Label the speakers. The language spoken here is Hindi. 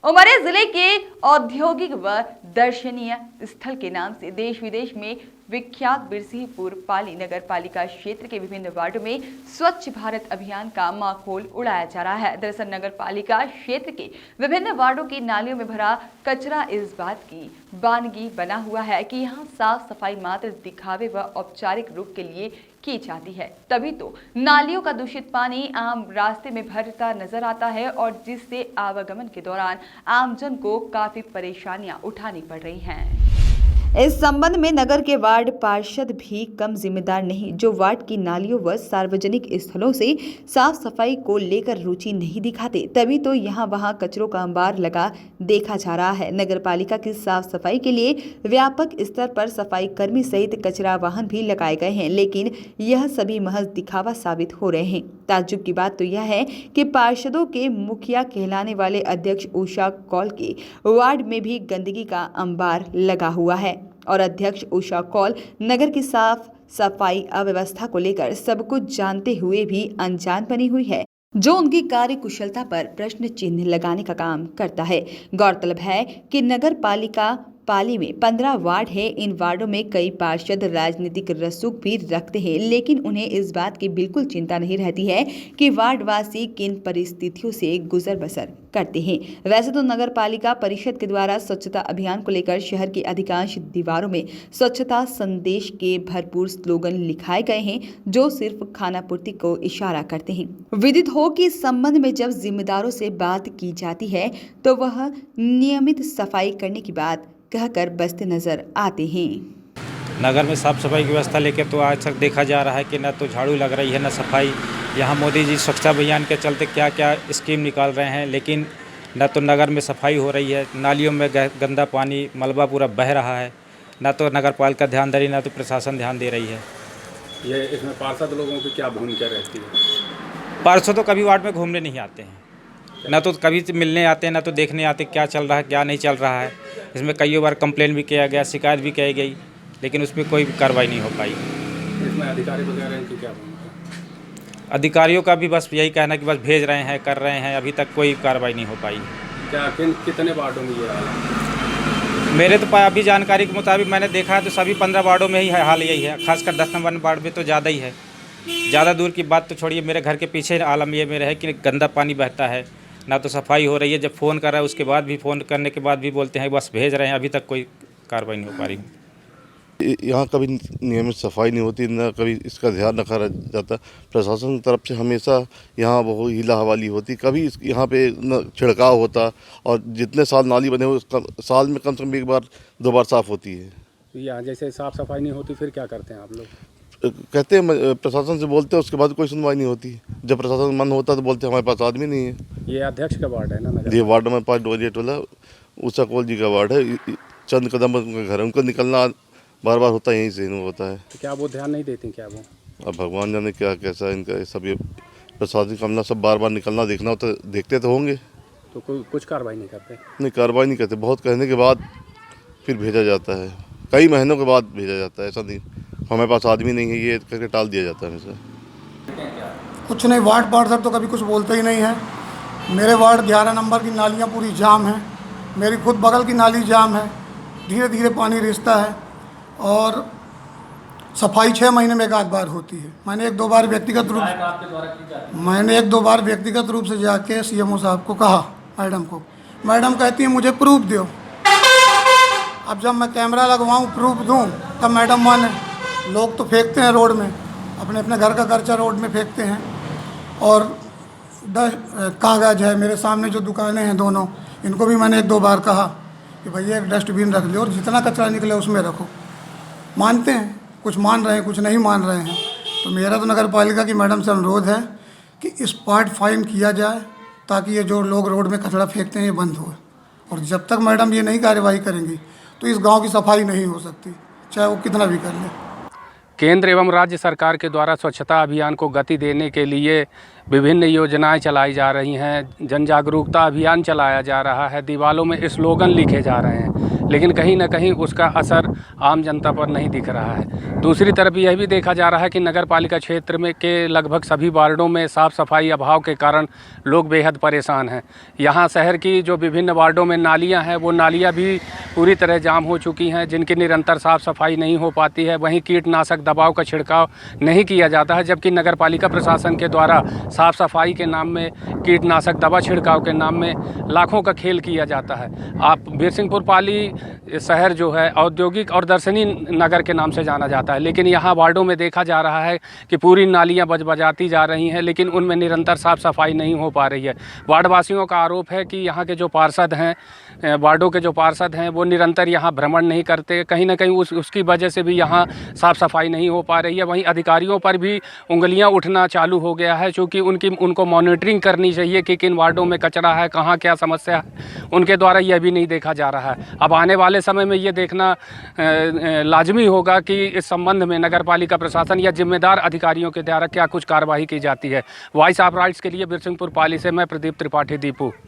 Speaker 1: उमरिया जिले के औद्योगिक व दर्शनीय स्थल के नाम से देश विदेश में विख्यात बिरसिंहपुर पाली नगर पालिका क्षेत्र के विभिन्न वार्डों में स्वच्छ भारत अभियान का माखोल उड़ाया जा रहा है। दरअसल नगर पालिका क्षेत्र के विभिन्न वार्डों की नालियों में भरा कचरा इस बात की वानगी बना हुआ है कि यहाँ साफ सफाई मात्र दिखावे व औपचारिक रूप के लिए की जाती है, तभी तो नालियों का दूषित पानी आम रास्ते में भरता नजर आता है और जिससे आवागमन के दौरान आमजन को काफी परेशानियां उठानी पड़ रही हैं। इस संबंध में नगर के वार्ड पार्षद भी कम जिम्मेदार नहीं, जो वार्ड की नालियों व सार्वजनिक स्थलों से साफ सफाई को लेकर रुचि नहीं दिखाते, तभी तो यहाँ वहाँ कचरों का अंबार लगा देखा जा रहा है। नगर पालिका की साफ सफाई के लिए व्यापक स्तर पर सफाई कर्मी सहित कचरा वाहन भी लगाए गए हैं, लेकिन यह सभी महज दिखावा साबित हो रहे हैं। ताज्जुब की बात तो यह है कि पार्षदों के मुखिया कहलाने वाले अध्यक्ष उषा कौल के वार्ड में भी गंदगी का अंबार लगा हुआ है और अध्यक्ष उषा कौल नगर की साफ सफाई अव्यवस्था को लेकर सब कुछ जानते हुए भी अनजान बनी हुई है, जो उनकी कार्य कुशलता पर प्रश्न चिन्ह लगाने का काम करता है। गौरतलब है कि नगर पालिका पाली में 15 वार्ड है। इन वार्डों में कई पार्षद राजनीतिक रसूख भी रखते हैं, लेकिन उन्हें इस बात की बिल्कुल चिंता नहीं रहती है कि वार्डवासी किन परिस्थितियों से गुजर बसर करते हैं। वैसे तो नगर पालिका परिषद के द्वारा स्वच्छता अभियान को लेकर शहर की अधिकांश दीवारों में स्वच्छता संदेश के भरपूर स्लोगन लिखाए गए हैं, जो सिर्फ खानापूर्ति को इशारा करते हैं। विदित हो कि इस संबंध में जब जिम्मेदारों से बात की जाती है तो वह नियमित सफाई करने की बात कहकर बसते नजर आते हैं।
Speaker 2: नगर में साफ सफाई की व्यवस्था लेकर तो आज तक देखा जा रहा है कि न तो झाड़ू लग रही है न सफाई। यहाँ मोदी जी स्वच्छता अभियान के चलते क्या क्या स्कीम निकाल रहे हैं, लेकिन न तो नगर में सफाई हो रही है, नालियों में गंदा पानी मलबा पूरा बह रहा है, न तो नगर पालिका ध्यान दे रही, न तो प्रशासन ध्यान दे रही है।
Speaker 3: ये इसमें पार्षद लोगों की क्या भूमिका रहती है?
Speaker 2: पार्षद तो कभी वार्ड में घूमने नहीं आते हैं, न तो कभी मिलने आते हैं, न तो देखने आते क्या चल रहा है क्या नहीं चल रहा है। इसमें कई बार कंप्लेन भी किया गया, शिकायत भी की गई, लेकिन उसमें कोई कार्रवाई नहीं हो पाई।
Speaker 3: इसमें अधिकारी वगैरह की क्या भूमिका?
Speaker 2: अधिकारियों का भी बस यही कहना कि बस भेज रहे हैं, कर रहे हैं, अभी तक कोई कार्रवाई नहीं हो पाई।
Speaker 3: क्या कितने वार्डों में ये हाल है?
Speaker 2: मेरे तो अभी जानकारी के मुताबिक मैंने देखा है तो सभी 15 वार्डों में ही हाल यही है, खासकर 10 नंबर वार्ड में तो ज़्यादा ही है। ज़्यादा दूर की बात तो छोड़िए, मेरे घर के पीछे आलम ये मेरा है कि गंदा पानी बहता है, ना तो सफाई हो रही है। जब फ़ोन कर रहा है उसके बाद भी, फ़ोन करने के बाद भी बोलते हैं बस भेज रहे हैं, अभी तक कोई कार्रवाई नहीं हो पा रही।
Speaker 4: यहाँ कभी नियमित सफाई नहीं होती, न कभी इसका ध्यान रखा जाता। प्रशासन की तरफ से हमेशा यहाँ बहुत हीला हवाली होती, कभी यहाँ पे न छिड़काव होता, और जितने साल नाली बने हुए साल में कम से कम एक बार 2 बार साफ़ होती है।
Speaker 3: यहाँ जैसे साफ़ सफाई नहीं होती फिर क्या करते हैं आप लोग?
Speaker 4: कहते हैं प्रशासन से बोलते हैं, उसके बाद कोई सुनवाई नहीं होती। जब प्रशासन मन होता तो बोलते हैं हमारे पास आदमी नहीं है।
Speaker 3: ये अध्यक्ष का वार्ड है ना?
Speaker 4: ये वार्ड नंबर 5 डोरिया टोला उषा कौल जी का वार्ड है। चंद कदम उनका घर है, उनको निकलना बार बार होता है, यहीं से होता है।
Speaker 3: तो क्या वो ध्यान नहीं देती क्या वो?
Speaker 4: अब भगवान जाने क्या कैसा इनका सब, ये प्रशासनिक अमला सब बार बार निकलना देखना होता, देखते तो होंगे।
Speaker 3: तो कोई कुछ कार्रवाई नहीं करते?
Speaker 4: नहीं, कार्रवाई नहीं करते। बहुत कहने के बाद फिर भेजा जाता है, कई महीनों के बाद भेजा जाता है। ऐसा नहीं हमारे पास आदमी नहीं है ये करके टाल दिया जाता है हमेशा।
Speaker 5: कुछ नहीं, वार्ड पार्षद तो कभी कुछ बोलते ही नहीं है। मेरे वार्ड 11 नंबर की नालियाँ पूरी जाम हैं, मेरी खुद बगल की नाली जाम है, धीरे धीरे पानी रिसता है और सफाई 6 महीने में एक आध बार होती है। मैंने एक दो बार व्यक्तिगत रूप से जाके सीएमओ साहब को कहा, मैडम को, मैडम कहती है मुझे प्रूफ दो। अब जब मैं कैमरा लगवाऊं प्रूफ दूं तब मैडम माने। लोग तो फेंकते हैं रोड में, अपने अपने घर का खर्चा रोड में फेंकते हैं। और कागज़ है, मेरे सामने जो दुकानें हैं दोनों, इनको भी मैंने 1-2 बार कहा कि भैया एक डस्टबिन रख लो और जितना कचरा निकले उसमें रखो। मानते हैं, कुछ मान रहे हैं, कुछ नहीं मान रहे हैं। तो मेरा तो नगर पालिका की मैडम से अनुरोध है कि स्पॉट फाइन किया जाए ताकि ये जो लोग रोड में कचरा फेंकते हैं ये बंद हो। और जब तक मैडम ये नहीं कार्रवाई करेंगी तो इस गांव की सफाई नहीं हो सकती, चाहे वो कितना भी कर ले।
Speaker 3: केंद्र एवं राज्य सरकार के द्वारा स्वच्छता अभियान को गति देने के लिए विभिन्न योजनाएं चलाई जा रही हैं, जन जागरूकता अभियान चलाया जा रहा है, दीवारों में स्लोगन लिखे जा रहे हैं, लेकिन कहीं ना कहीं उसका असर आम जनता पर नहीं दिख रहा है। दूसरी तरफ यह भी देखा जा रहा है कि नगर पालिका क्षेत्र में के लगभग सभी वार्डों में साफ़ सफाई अभाव के कारण लोग बेहद परेशान हैं। यहाँ शहर की जो विभिन्न वार्डों में नालियाँ हैं वो नालियाँ भी पूरी तरह जाम हो चुकी हैं, जिनकी निरंतर साफ़ सफाई नहीं हो पाती है। वहीं कीटनाशक दवाओं का छिड़काव नहीं किया जाता है, जबकि नगर पालिका प्रशासन के द्वारा साफ़ सफाई के नाम में कीटनाशक दवा छिड़काव के नाम में लाखों का खेल किया जाता है। आप बिरसिंहपुर पाली शहर जो है औद्योगिक और दर्शनीय नगर के नाम से जाना जाता है, लेकिन यहाँ वार्डों में देखा जा रहा है कि पूरी नालियाँ बजाती जा रही हैं, लेकिन उनमें निरंतर साफ़ सफाई नहीं हो पा रही है। वार्डवासियों का आरोप है कि यहाँ के जो पार्षद हैं, वार्डों के जो पार्षद हैं, वो निरंतर यहाँ भ्रमण नहीं करते। कहीं ना कहीं उसकी वजह से भी यहाँ साफ़ सफाई नहीं हो पा रही है। वहीं अधिकारियों पर भी उंगलियाँ उठना चालू हो गया है, चूँकि उनको मॉनिटरिंग करनी चाहिए कि किन वार्डों में कचरा है, कहाँ क्या समस्या है, उनके द्वारा यह भी नहीं देखा जा रहा है। अब आने वाले समय में ये देखना लाजमी होगा कि इस संबंध में नगर पालिका प्रशासन या जिम्मेदार अधिकारियों के द्वारा क्या कुछ कार्रवाई की जाती है। वॉइस ऑफ राइट्स के लिए बिरसिंहपुर पाली से मैं प्रदीप त्रिपाठी दीपू।